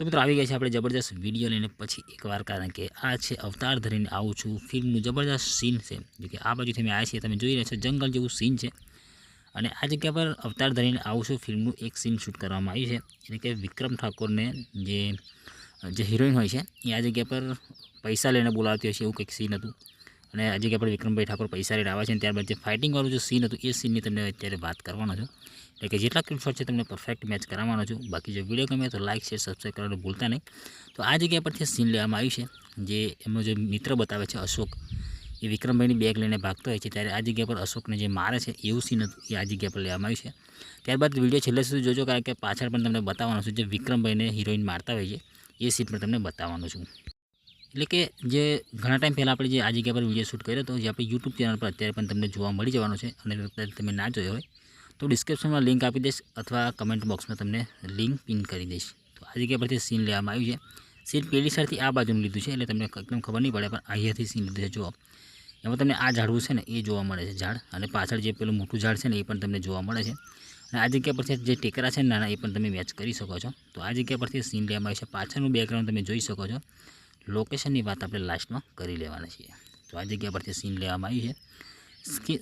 તો મિત્રો આવી ગયા છે આપણે જબરદસ્ત વિડીયો લઈને પછી એકવાર, કારણ કે આ છે અવતાર ધરીને આવું છું ફિલ્મનું જબરદસ્ત સીન છે। જો કે આ બાજુથી અમે આવ્યા છીએ, તમે જોઈ રહ્યા છો જંગલ જેવું સીન છે અને આ જગ્યા પર અવતાર ધરીને આવું છું ફિલ્મનું એક સીન શૂટ કરવામાં આવ્યું છે। એટલે કે વિક્રમ ઠાકોરને જે હિરોઈન હોય છે એ આ જગ્યા પર પૈસા લઈને બોલાવતી હોય છે, એવું કંઈક સીન હતું। અને આ જગ્યા પર વિક્રમભાઈ ઠાકોર પૈસા લઈને આવે છે અને ત્યારબાદ જે ફાઇટિંગવાળું જે સીન હતું એ સીનની તમને અત્યારે વાત કરવાનો છું। એટલે કે જેટલા ક્લિપ શોટ છે તમને પરફેક્ટ મેચ કરાવવાનો છું। બાકી જો વિડીયો ગમે તો લાઇક શેર સબસ્ક્રાઈબ કરવાનું ભૂલતા નહીં। તો આ જગ્યા પરથી સીન લેવામાં આવ્યું છે, જે એમનો જે મિત્ર બતાવે છે અશોક, એ વિક્રમભાઈની બેગ લઈને ભાગતો હોય છે ત્યારે આ જગ્યા પર અશોકને જે મારે છે એવું સીન હતું એ આ જગ્યા પર લેવામાં આવ્યું છે। ત્યારબાદ વિડીયો છેલ્લે સુધી જોજો, કારણ કે પાછળ પણ તમને બતાવવાનું છું જે વિક્રમભાઈને હિરોઈન મારતા હોય છે એ સીન પણ તમને બતાવવાનું છું। એટલે કે જે ઘણા ટાઈમ પહેલાં આપણે જે આ જગ્યા પર વિડીયો શૂટ કર્યો હતો, જે આપણે યુટ્યુબ ચેનલ પર અત્યારે પણ તમને જોવા મળી જવાનો છે। અને તમે ના જોયો હોય તો ડિસ્ક્રિપ્શનમાં લિંક આપી દઈશ અથવા કમેન્ટ બોક્સમાં તમને લિંક પિન કરી દઈશ। તો આ જગ્યા પરથી સીન લેવામાં આવ્યું છે। સીન પેલી સાઈડથી આ બાજુનું લીધું છે, એટલે તમને એકદમ ખબર નહીં પડે, પણ અહીંયાથી સીન લીધું છે। જુઓ, એમાં તમને આ ઝાડવું છે ને એ જોવા મળે છે ઝાડ, અને પાછળ જે પેલું મોટું ઝાડ છે ને એ પણ તમને જોવા મળે છે। અને આ જગ્યા પરથી જે ટેકરા છે ને નાના, એ પણ તમે મેચ કરી શકો છો। તો આ જગ્યા પરથી સીન લેવામાં આવ્યું છે। પાછળનું બેકગ્રાઉન્ડ તમે જોઈ શકો છો। લોકેશનની વાત આપણે લાસ્ટમાં કરી લેવાના છીએ। તો આ જગ્યા પરથી સીન લેવામાં આવ્યું છે।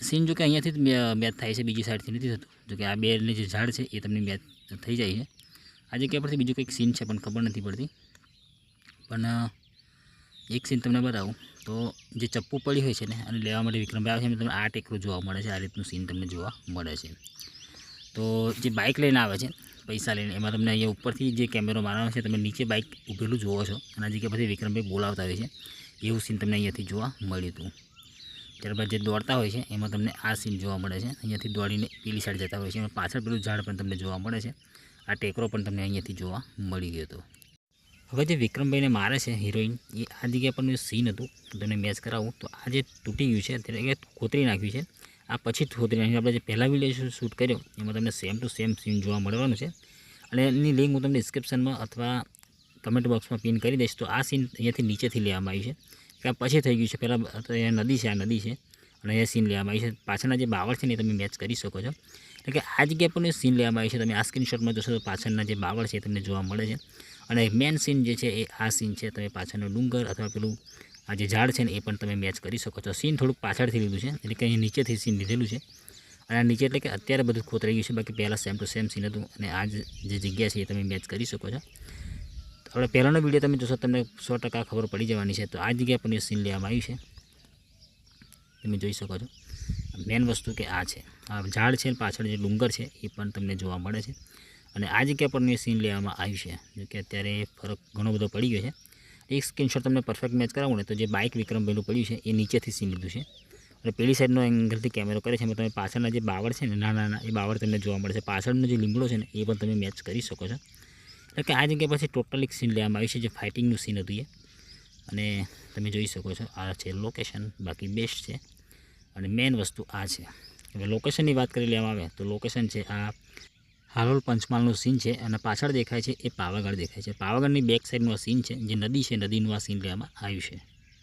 સીન જો કે અહીંયાથી જ મેચ થાય છે, બીજી સાઈડથી નથી થતું। જો કે આ બેને જે ઝાડ છે એ તમને મેચ થઈ જાય છે। આ જગ્યા પરથી બીજું કંઈક સીન છે પણ ખબર નથી પડતી, પણ એક સીન તમને બતાવું તો જે ચપ્પુ પડી હોય છે ને અને લેવા માટે વિક્રમભાઈ આવે છે, તમને આ ટેકરું જોવા મળે છે। આ રીતનું સીન તમને જોવા મળે છે। તો જે બાઇક લઈને આવે છે પૈસા લઈને, એમાં તમને અહીંયા ઉપરથી જે કેમેરો મારવાનો છે, તમે નીચે બાઇક ઊભેલું જોવો છો અને આ જગ્યા પરથી વિક્રમભાઈ બોલાવતા હોય છે, એવું સીન તમને અહીંયાથી જોવા મળ્યું હતું। ત્યારબાદ જે દોડતા હોય છે એમાં તમને આ સીન જોવા મળે છે, અહીંયાથી દોડીને પેલી સાઈડ જતા હોય છે, એમાં પાછળ પેલું ઝાડ પણ તમને જોવા મળે છે। આ ટેકરો પણ તમને અહીંયાથી જોવા મળી ગયો હતો। હવે જે વિક્રમભાઈને મારે છે હિરોઈન, એ આ જગ્યા પરનું સીન હતું, તમને મેચ કરાવું તો આ જે તૂટી ગયું છે અત્યારે ખોતરી નાખ્યું છે, આ પછી ખોતરી નાખ્યું। આપણે જે પહેલાં વિડીયો શૂટ કર્યો એમાં તમને સેમ ટુ સેમ સીન જોવા મળવાનું છે, અને એની લિંક હું તમને ડિસ્ક્રિપ્શનમાં અથવા કમેન્ટ બોક્સમાં પિન કરી દઈશ। તો આ સીન અહીંયાથી નીચેથી લેવામાં આવ્યું છે, કે આ પછી થઈ ગયું છે, પહેલાં તો અહીંયા નદી છે, આ નદી છે અને અહીંયા સીન લેવામાં આવી છે। પાછળના જે બાવળ છે ને એ તમે મેચ કરી શકો છો। એટલે કે આ જગ્યા પરનું સીન લેવામાં આવ્યું છે। તમે આ સ્ક્રીનશોટમાં જોશો તો પાછળના જે બાવળ છે એ તમને જોવા મળે છે, અને મેન સીન જે છે એ આ સીન છે। તમે પાછળનો ડુંગર અથવા પેલું આ જે ઝાડ છે ને એ પણ તમે મેચ કરી શકો છો। સીન થોડુંક પાછળથી લીધું છે, એટલે કે અહીં નીચેથી સીન લીધેલું છે, અને આ નીચે એટલે કે અત્યારે બધું ખોતરાઈ ગયું છે, બાકી પહેલાં સેમ ટુ સેમ સીન હતું, અને આ જે જગ્યા છે એ તમે મેચ કરી શકો છો। તો આપણે પહેલાંનો વિડીયો તમે જોશો તમને 100% ખબર પડી જવાની છે। તો આ જગ્યા પરનું સીન લેવામાં આવ્યું છે, તમે જોઈ શકો છો। મેન વસ્તુ કે આ છે, આ ઝાડ છે, પાછળ જે ડુંગર છે એ પણ તમને જોવા મળે છે, અને આ જગ્યા પરનું સીન લેવામાં આવ્યું છે। જો કે અત્યારે ફરક ઘણો બધો પડી ગયો છે। એક સ્ક્રીનશોટ તમને પરફેક્ટ મેચ કરાવું ને તો જે બાઇક વિક્રમભાઈનું પડ્યું છે એ નીચેથી સીન લીધું છે, અને પેલી સાઈડનો એંગલથી કેમેરો કરે છે, એમાં તમે પાછળના જે બાવળ છે ને નાના એ બાવળ તમને જોવા મળે છે। પાછળનો જે લીમડો છે ને એ પણ તમે મેચ કરી શકો છો। એટલે કે આ જગ્યા પછી ટોટલી સીન લેવામાં આવ્યું છે, જે ફાઇટિંગનું સીન હતું એ, અને તમે જોઈ શકો છો આ છે લોકેશન, બાકી બેસ્ટ છે, અને મેન વસ્તુ આ છે। હવે લોકેશનની વાત કરી લેવામાં આવે તો લોકેશન છે આ હાલોલ પંચમહાલનું સીન છે, અને પાછળ દેખાય છે એ પાવાગઢ દેખાય છે। પાવાગઢની બેક સાઈડનું આ સીન છે, જે નદી છે, નદીનું આ સીન લેવામાં આવ્યું છે।